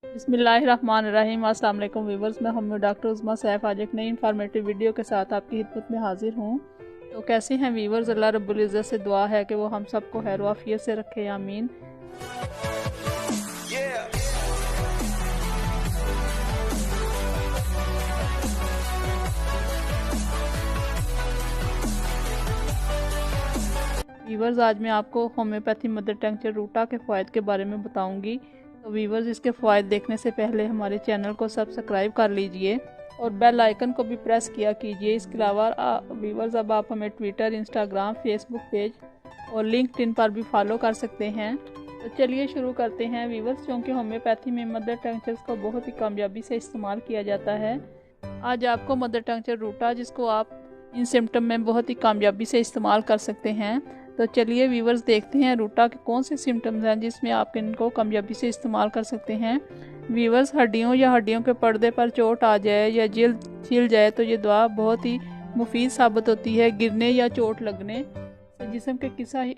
बिस्मिल्लाहिर्रहमानिर्रहीम। अस्सलाम वालेकुम व्यूवर्स, मैं हूं डॉक्टर उज़्मा सैफ। आज एक नई इन्फॉर्मेटिव वीडियो के साथ आपकी खिदमत में हाजिर हूं। तो कैसे हैं व्यूवर्स? अल्लाह रब्बुल इज़्ज़त से दुआ है कि वो हम सबको खैर व आफियत से रखे, आमीन। व्यूवर्स, आज मैं आपको होम्योपैथी मदर टिंचर रूटा के फ़वाइद के बारे में बताऊंगी। तो व्यूवर्स, इसके फ़वाइद देखने से पहले हमारे चैनल को सब्सक्राइब कर लीजिए और बेल आइकन को भी प्रेस किया कीजिए। इसके अलावा व्यूवर्स, अब आप हमें ट्विटर, इंस्टाग्राम, फेसबुक पेज और लिंक्डइन पर भी फॉलो कर सकते हैं। तो चलिए शुरू करते हैं व्यूवर्स। क्योंकि होम्योपैथी में मदर टिंचर्स को बहुत ही कामयाबी से इस्तेमाल किया जाता है, आज आपको मदर टिंचर रूटा, जिसको आप इन सिम्टम में बहुत ही कामयाबी से इस्तेमाल कर सकते हैं। तो चलिए व्यूवर्स, देखते हैं रूटा के कौन से सिम्टम्स हैं जिसमें आप इनको कामयाबी से इस्तेमाल कर सकते हैं। व्यूवर्स, हड्डियों या हड्डियों के पर्दे पर चोट आ जाए या जल्द छिल जाए तो ये दवा बहुत ही मुफीद साबित होती है। गिरने या चोट लगने से जिस्म के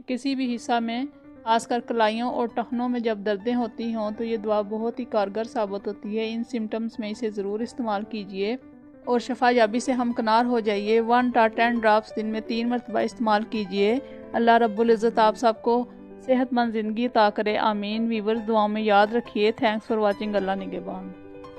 किसी भी हिस्सा में, खासकर कलाइयों और टखनों में जब दर्दें होती हों, तो ये दवा बहुत ही कारगर साबित होती है। इन सिम्टम्स में इसे ज़रूर इस्तेमाल कीजिए और शफायाबी से हमकनार हो जाइए। 1 to 10 ड्रॉप्स दिन में 3 मरतबा इस्तेमाल कीजिए। अल्लाह रब्बुल इज़्ज़त आप सबको सेहतमंद ज़िंदगी अता करे, आमीन। व्यूवर्स, दुआओं में याद रखिए। Thanks for watching. अल्लाह निगहबान।